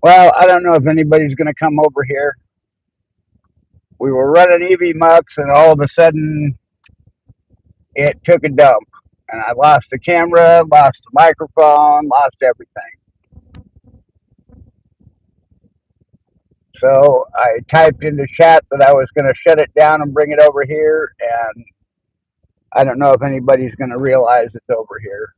Well, I don't know if anybody's going to come over here. We were running Evmux, and all of a sudden it took a dump, and I lost the camera, lost the microphone, lost everything. So I typed into chat that I was going to shut it down and bring it over here, and I don't know if anybody's going to realize it's over here.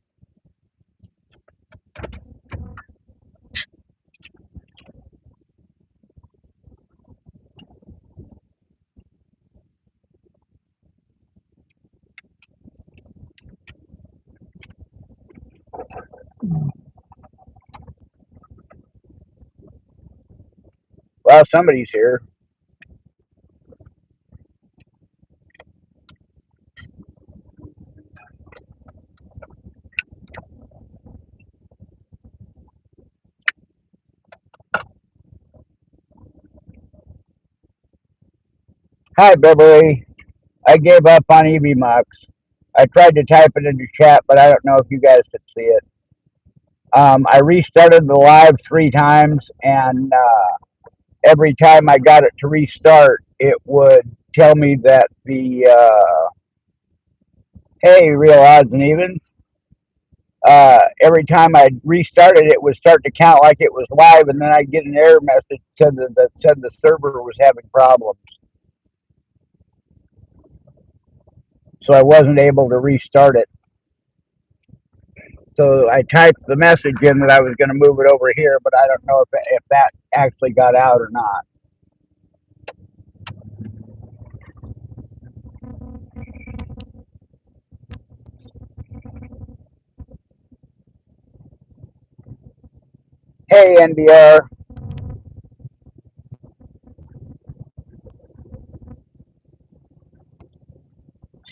Well, somebody's here. Hi, Beverly. I gave up on Evmux. I tried to type it into chat, but I don't know if you guys could see it. I restarted the live 3 times, and every time I got it to restart, it would tell me that hey, real odds and evens. Every time I restarted, it would start to count like it was live, and then I'd get an error message that said the server was having problems. So I wasn't able to restart it. So I typed the message in that I was going to move it over here, but I don't know if that actually got out or not. Hey, NBR.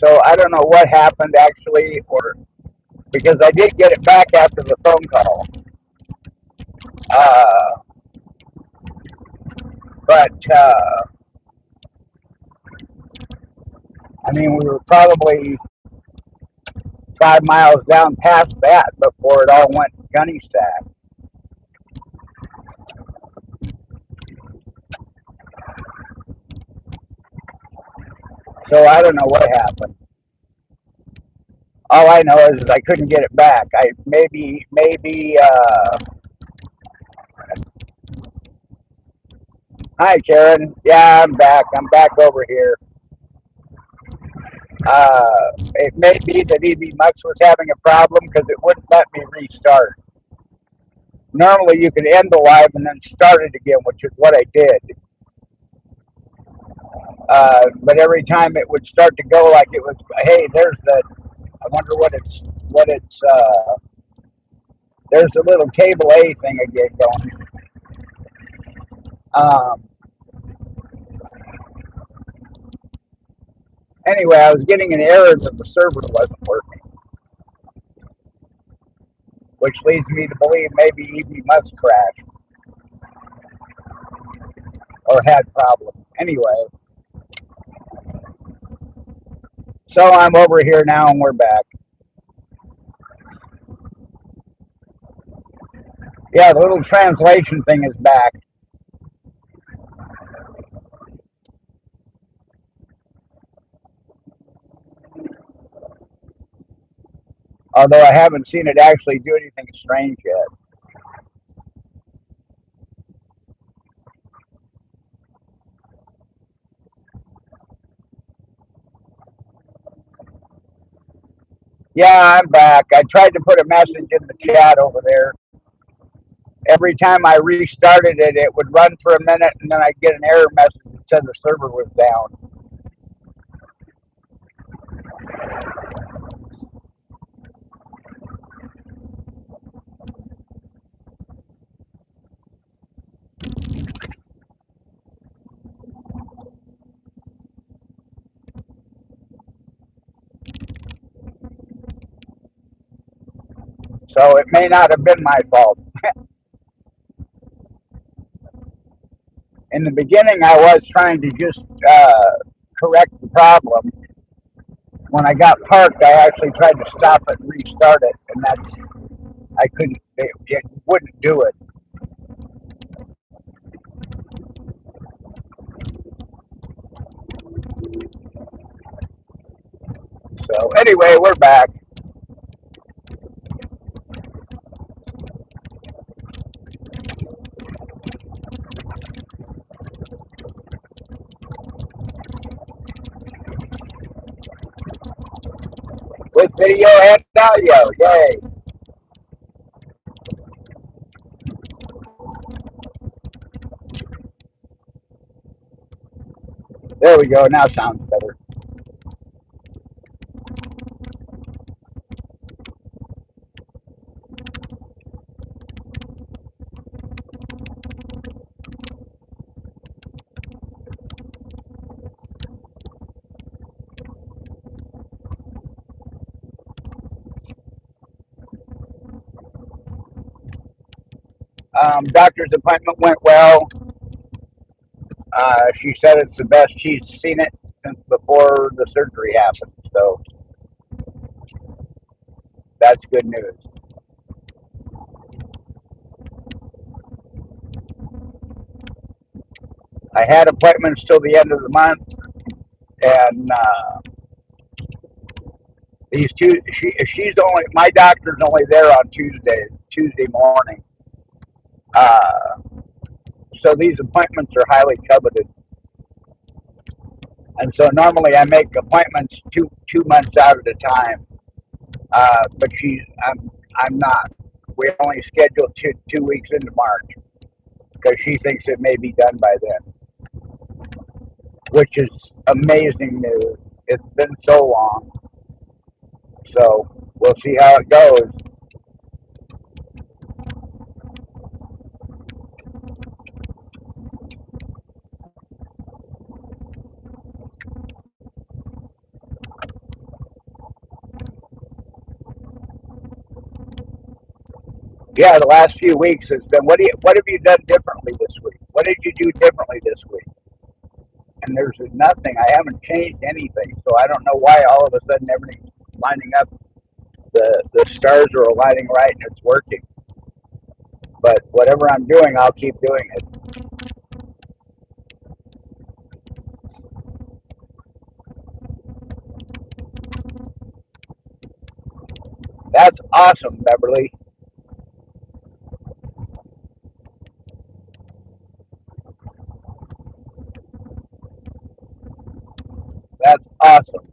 So I don't know what happened actually, or because I did get it back after the phone call. Uh, but I mean, we were probably 5 miles down past that before it all went gunny sack. So I don't know what happened. All I know is I couldn't get it back. I maybe. Hi, Karen. Yeah, I'm back. I'm back over here. It may be that Evmux was having a problem because it wouldn't let me restart. Normally, you could end the live and then start it again, which is what I did. But every time it would start to go like it was, hey, there's the. I wonder what it's. There's a little table A thing again going. Um, anyway, I was getting an error that the server wasn't working, which leads me to believe maybe Evmux crashed or had problems. Anyway, so I'm over here now and we're back. Yeah, the little translation thing is back. Although I haven't seen it actually do anything strange yet. Yeah, I'm back. I tried to put a message in the chat over there. Every time I restarted it, it would run for a minute and then I'd get an error message that said the server was down. So it may not have been my fault. In the beginning, I was trying to just correct the problem. When I got parked, I actually tried to stop it and restart it, and I couldn't. It wouldn't do it. Anyway, we're back with video and audio. Yay! There we go. Now sounds better. Doctor's appointment went well. She said it's the best she's seen it since before the surgery happened. So that's good news. I had appointments till the end of the month, and these two, she's only, my doctor's only there on Tuesday morning. Uh, so these appointments are highly coveted, and so normally I make appointments two months out at a time. But I'm not. We only scheduled 2 weeks into March because she thinks it may be done by then, which is amazing news. It's been so long, so we'll see how it goes. Yeah, the last few weeks has been. What have you done differently this week? What did you do differently this week? And there's nothing. I haven't changed anything, so I don't know why all of a sudden everything's lining up. The stars are aligning right and it's working. But whatever I'm doing, I'll keep doing it. That's awesome, Beverly. That's awesome.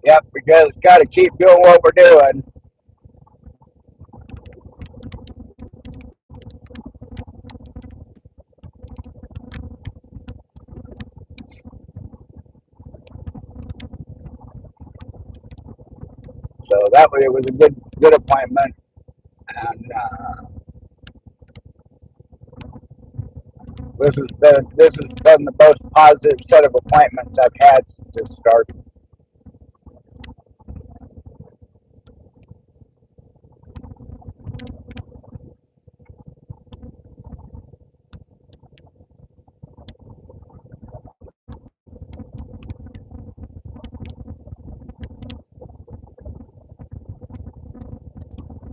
Yep, we just got to keep doing what we're doing. So that way, it was a good appointment, and this has been the most positive set of appointments I've had since it started.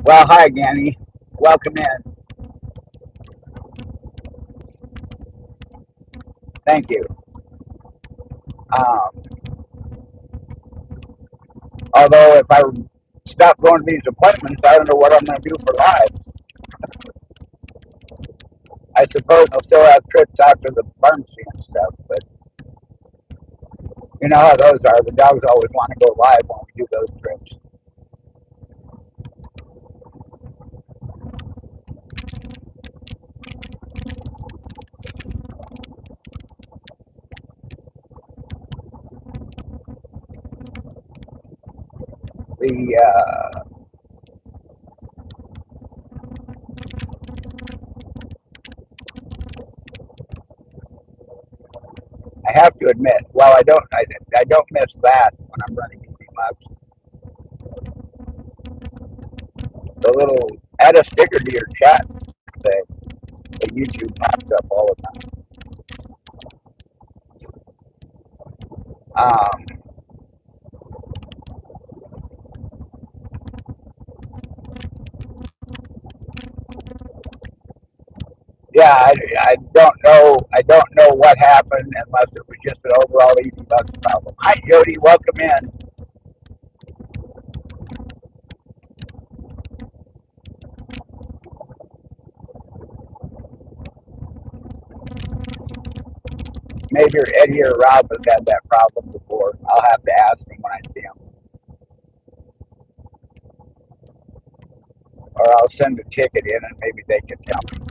Well, hi, Ganny. Welcome in. Thank you. Um, Although if I stop going to these appointments, I don't know what I'm going to do for life. I suppose I'll still have trips out to the pharmacy and stuff, but you know how those are. The dogs always want to go live when we do those trips. The I have to admit, well, I don't miss that when I'm running Evmux. The little add a sticker to your chat thing, the YouTube pops up all the time. Um, yeah, I don't know. I don't know what happened unless it was just an overall Evmux problem. Hi, Jody. Welcome in. Maybe Eddie or Rob has had that problem before. I'll have to ask him when I see him, or I'll send a ticket in and maybe they can tell me.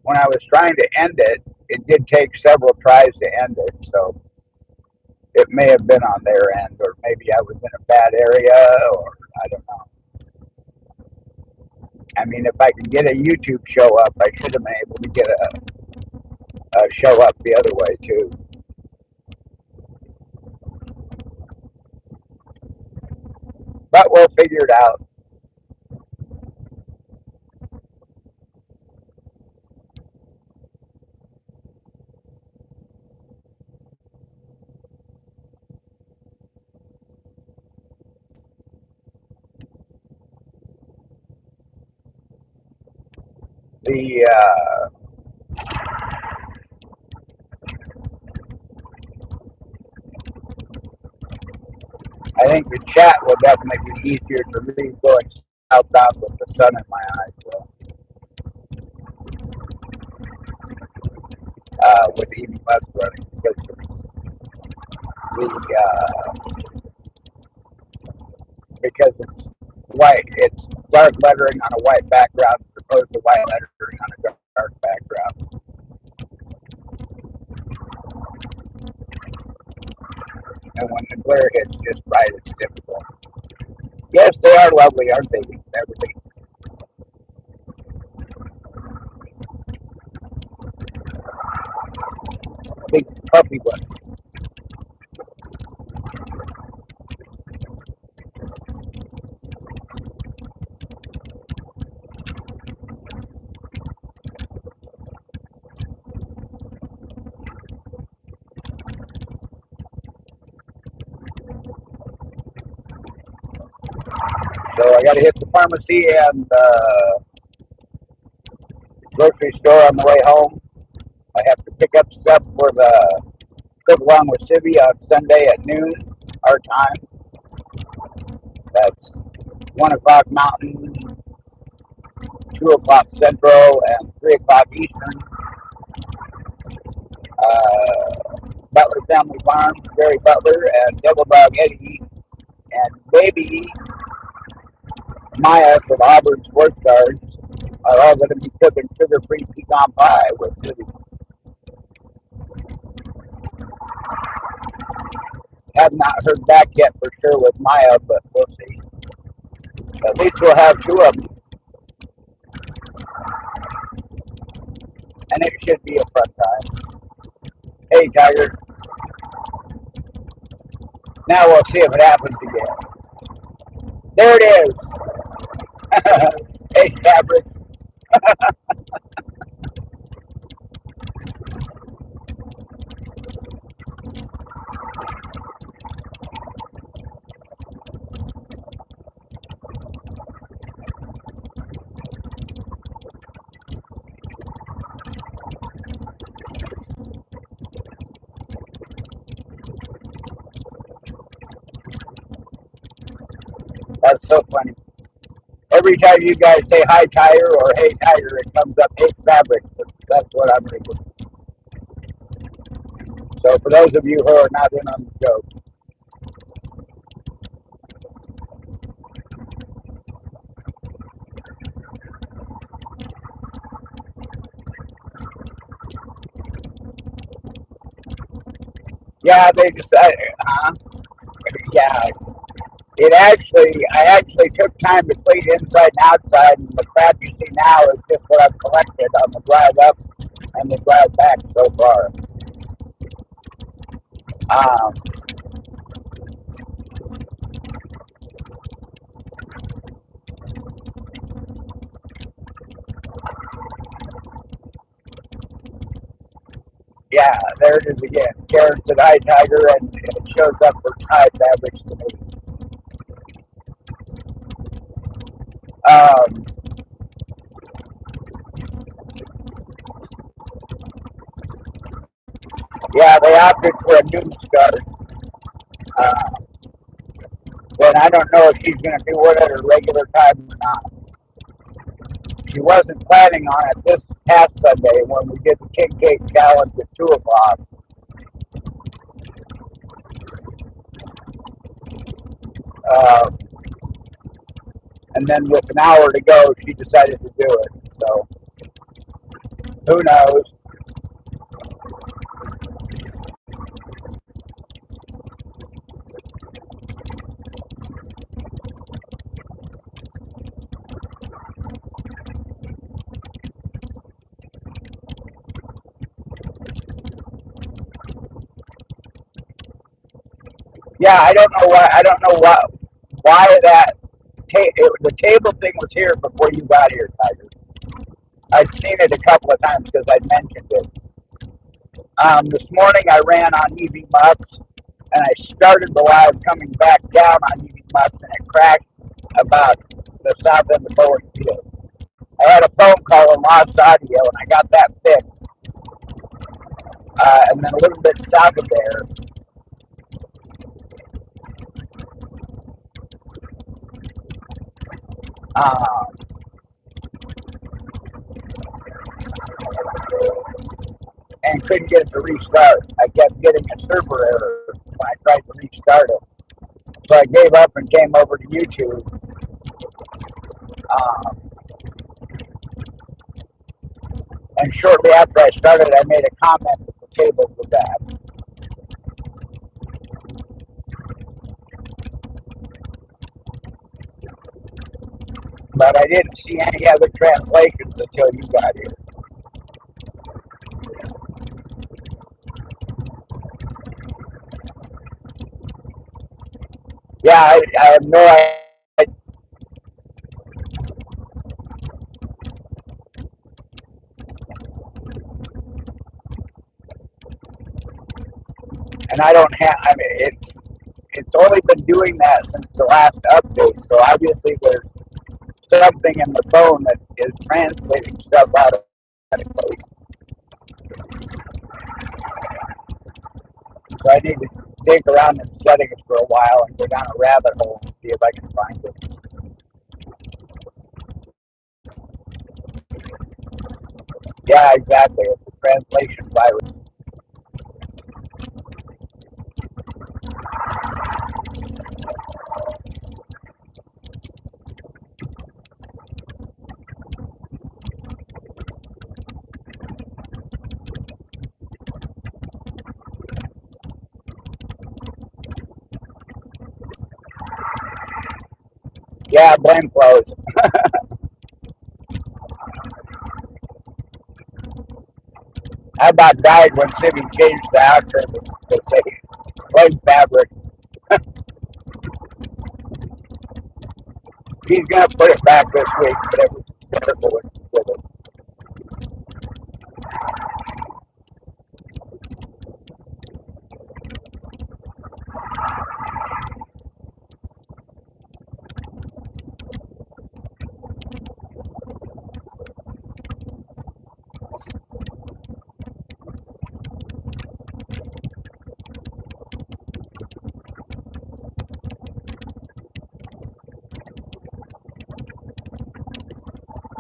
When I was trying to end it, it did take several tries to end it, so it may have been on their end, or maybe I was in a bad area, or I don't know. I mean, if I could get a YouTube show up, I should have been able to get a show up the other way too. But we'll figure it out. The I think the chat will definitely be easier to read going southbound with the sun in my eyes. So, with even less running the because it's white, it's dark lettering on a white background as opposed to white lettering on a dark background. And when the glare hits just right, it's difficult. Yes, they are lovely, aren't they? Everything. Big puppy one. So I got to hit the pharmacy and grocery store on the way home. I have to pick up stuff for the cook along with Sibby on Sunday at noon, our time. That's 1 o'clock Mountain, 2 o'clock Central, and 3 o'clock Eastern. Butler Family Farms, Gary Butler, and Double Dog Eddie, and baby Maya from Auburn Sports Cards are all going to be cooking sugar-free pecan pie with Sibby. Have not heard back yet for sure with Maya, but we'll see. At least we'll have two of them, and it should be a fun time. Hey, Tiger. Now we'll see if it happens again. There it is. Hey, Fabric. That's so funny. Every time you guys say hi, Tiger, or hey, Tiger, it comes up, hey, Fabric. That's what I'm reading. So for those of you who are not in on the joke, yeah, they decided, yeah, I actually took time to clean inside and outside, and the crap you see now is just what I've collected on the drive up and the drive back so far. Um, Yeah, there it is again. Karen said hi, Tiger, and it shows up for Hi Fabrics to me. Um, yeah, they opted for a noon start. Uh, and I don't know if she's going to do it at her regular time or not. She wasn't planning on it this past Sunday when we did the King Cake Challenge at 2 o'clock. Uh, and then with an hour to go, she decided to do it. So who knows? Yeah, I don't know why. I don't know why the table thing was here before you got here, Tiger. I'd seen it a couple of times because I'd mentioned it. This morning I ran on Evmux and I started the live coming back down on Evmux and it crashed about the south end of Bowen Field. I had a phone call and lost audio and I got that fixed. And then a little bit south of there, uh, and couldn't get it to restart. I kept getting a server error when I tried to restart it. So I gave up and came over to YouTube. Um, and shortly after I started, I made a comment that the tables were bad. But I didn't see any other translations until you got here. Yeah, I have no idea. And I don't have, I mean, it's only been doing that since the last update. So obviously there's something in the phone that is translating stuff automatically. So I need to dig around in settings for a while and go down a rabbit hole and see if I can find it. Yeah, exactly. It's a translation virus. Yeah, blame flows. I about died when Sibby changed the outfit to say blame fabric. He's gonna put it back this week, but it was careful with it.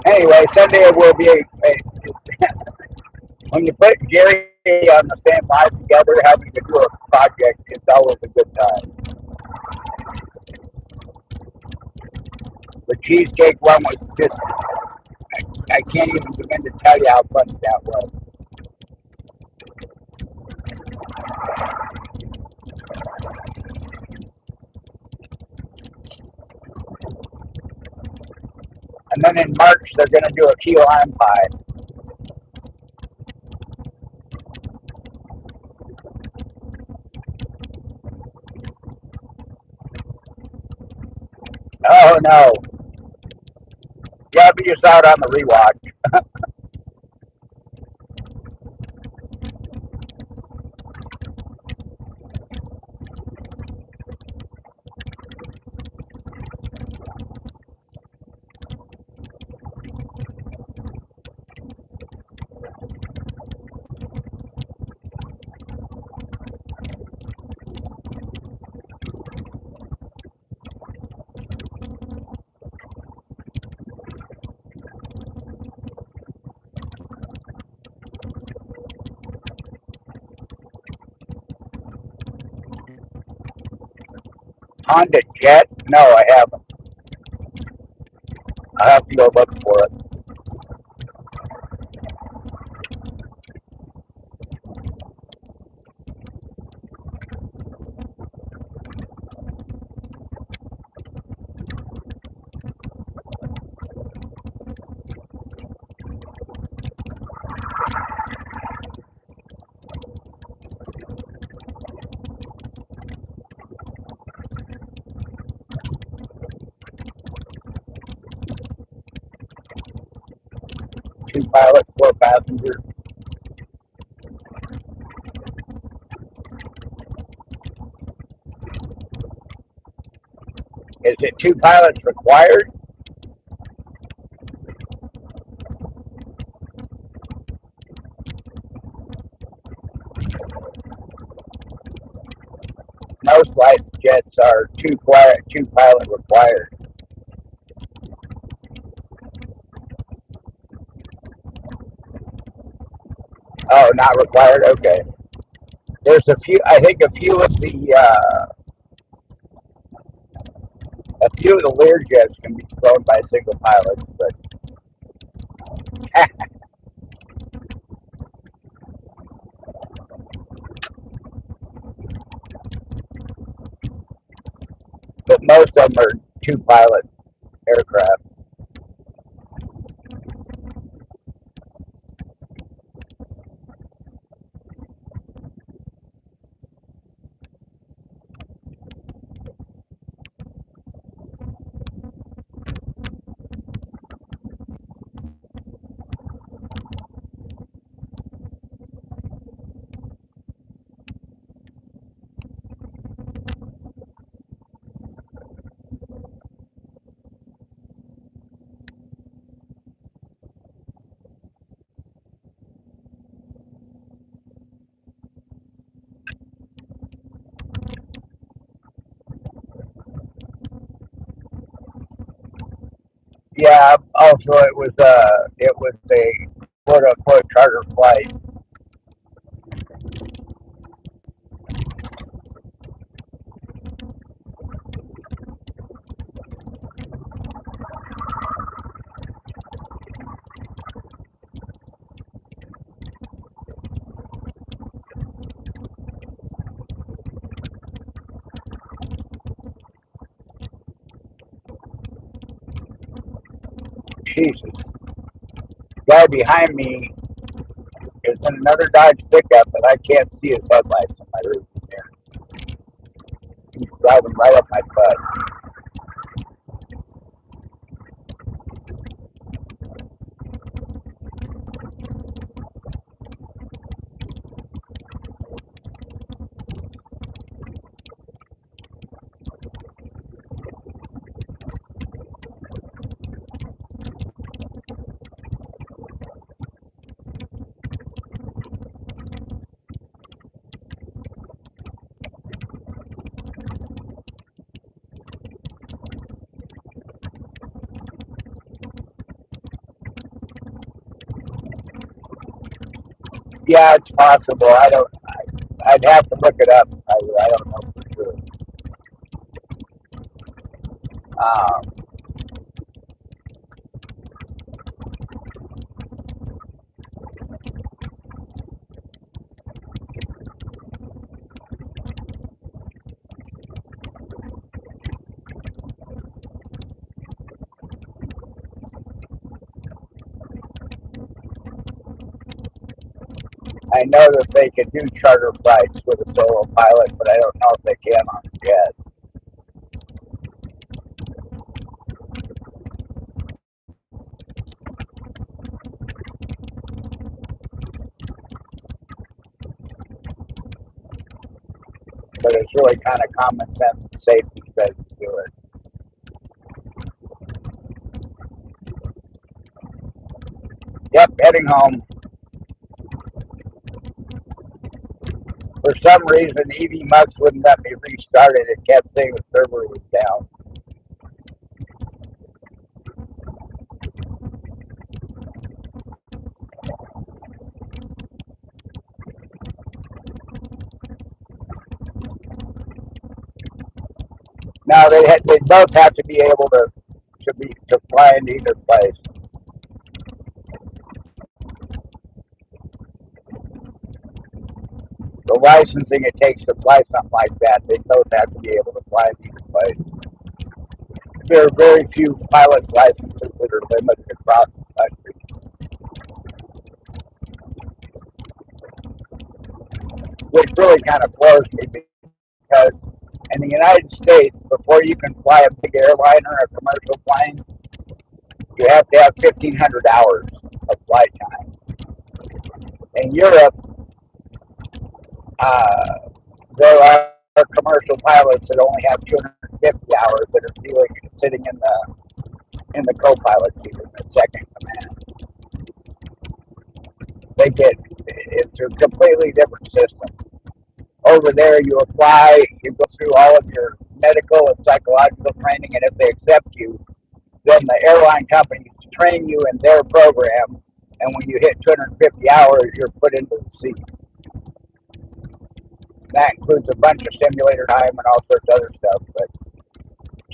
Anyway, Sunday will be when you put Jerry on the same live together, having to do a project, it's always a good time. The cheesecake one was just, I can't even begin to tell you how funny that was. And then in March, they're going to do a key lime pie. Oh, no. Yeah, but you saw it on the rewatch. Honda Jet? No, I haven't. I'll have to go look for it. Two pilot, four passenger. Is it two pilots required? Most light jets are two pilot required. Oh, not required. Okay. There's a few. I think a few of the Lear jets can be flown by single pilots, but but most of them are two pilot aircraft. Yeah. Also, it was a quote unquote charter flight. Jesus. The guy behind me is in another Dodge pickup, but I can't see his headlights in my rearview mirror. He's driving right up my butt. Yeah, it's possible. I don't. I'd have to look it up. I don't know for sure. Um, I know that they can do charter flights with a solo pilot, but I don't know if they can on a jet. But it's really kind of common sense and safety says to do it. Yep, heading home. For some reason, Evmux wouldn't let me restart it. It kept saying the server was down. they both have to be able to fly into either place. The licensing it takes to fly something like that, they both have to be able to fly into either place. There are very few pilot's licenses that are limited across the country, which really kind of floors me because in the United States, before you can fly a big airliner or a commercial plane, you have to have 1,500 hours of flight time. In Europe, uh, there are commercial pilots that only have 250 hours that are sitting in the co-pilot seat in the second command. It's a completely different system. Over there, you apply, you go through all of your medical and psychological training, and if they accept you, then the airline companies train you in their program, and when you hit 250 hours, you're put into the seat. That includes a bunch of simulator time and all sorts of other stuff, but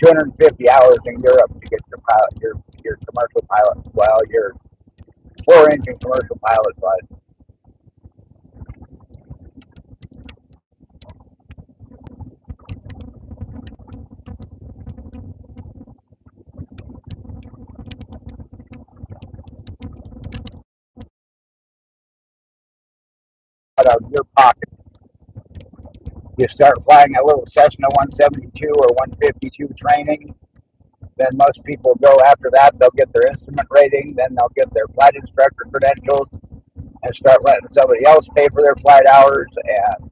250 hours in Europe to get your commercial pilot, well, your four-engine commercial pilot license. Out of your pocket. You start flying a little Cessna 172 or 152 training, then most people go after that. They'll get their instrument rating, then they'll get their flight instructor credentials, and start letting somebody else pay for their flight hours. And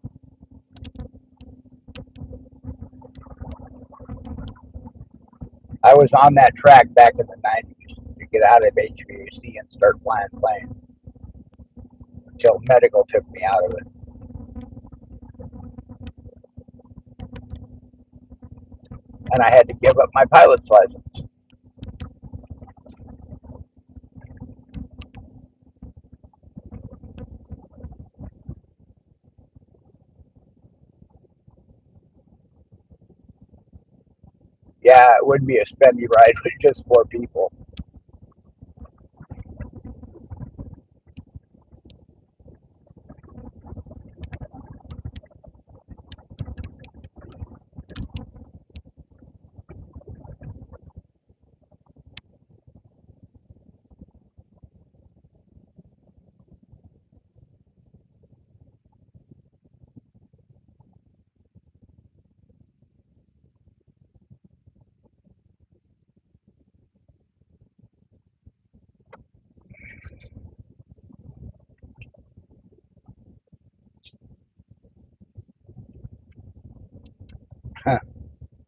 I was on that track back in the 90s to get out of HVAC and start flying planes until medical took me out of it. And I had to give up my pilot's license. Yeah, it would be a spendy ride with just four people.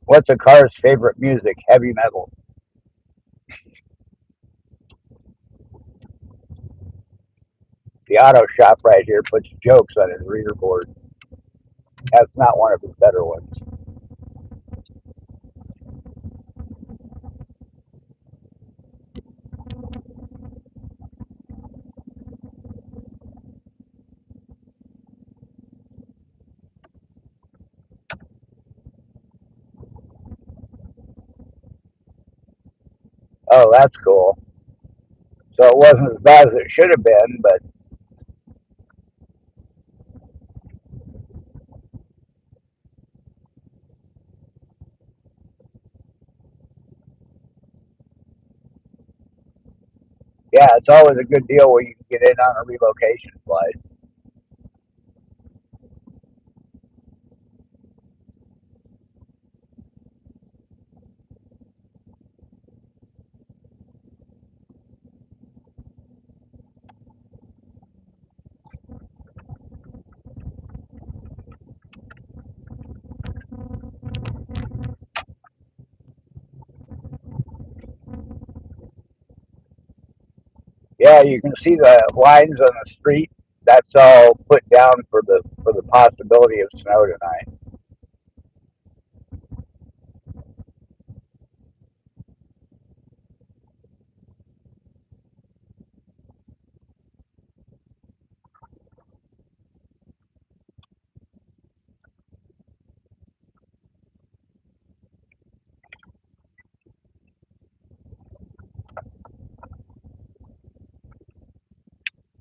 What's a car's favorite music? Heavy metal. The auto shop right here puts jokes on his reader board. That's not one of his better ones. Oh, that's cool. So it wasn't as bad as it should have been, but yeah, it's always a good deal where you can get in on a relocation flight. Yeah, you can see the lines on the street. That's all put down for the possibility of snow tonight.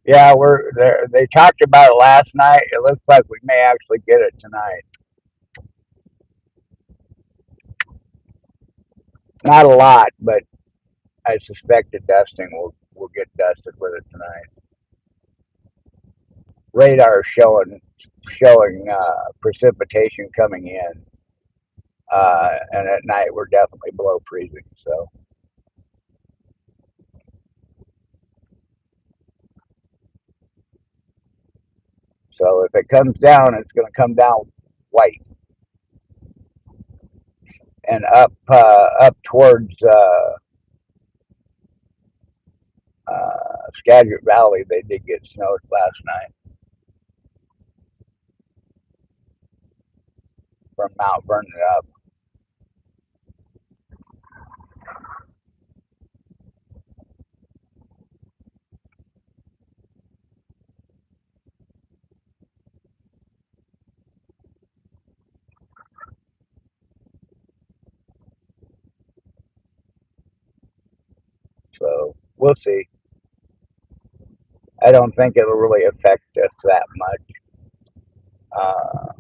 Yeah, we're there. They talked about it last night. It looks like we may actually get it tonight. Not a lot, but I suspect the dusting will get dusted with it tonight. Radar showing precipitation coming in, and at night we're definitely below freezing. So if it comes down, it's going to come down white and up towards Skagit Valley. They did get snowed last night from Mount Vernon up. So we'll see. I don't think it'll really affect us that much. Uh,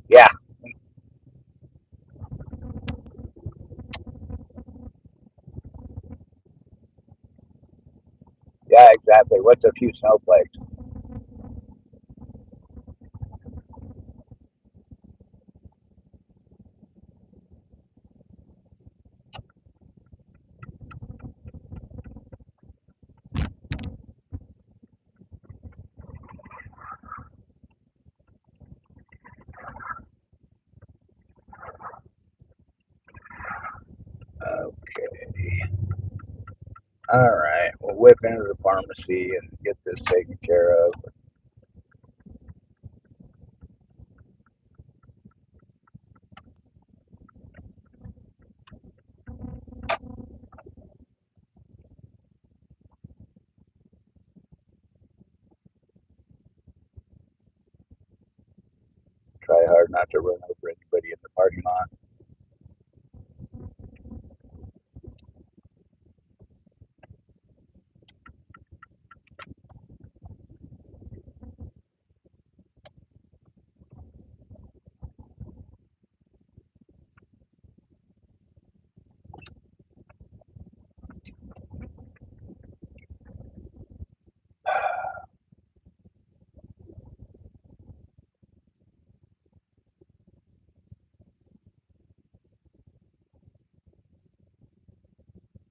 yeah, yeah, exactly. What's a few snowflakes? Okay. All right. We'll whip into the pharmacy and get this taken care of. Try hard not to run over anybody in the parking lot.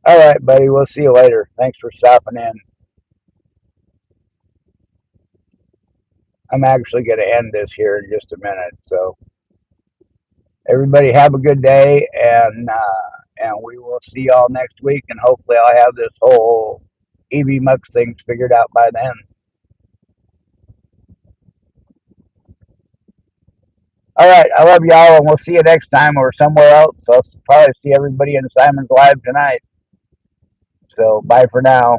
All right, buddy. We'll see you later. Thanks for stopping in. I'm actually going to end this here in just a minute. So everybody have a good day, and we will see y'all next week. And hopefully, I'll have this whole Evmux things figured out by then. All right, I love y'all, and we'll see you next time or somewhere else. I'll probably see everybody in Simon's Live tonight. So bye for now.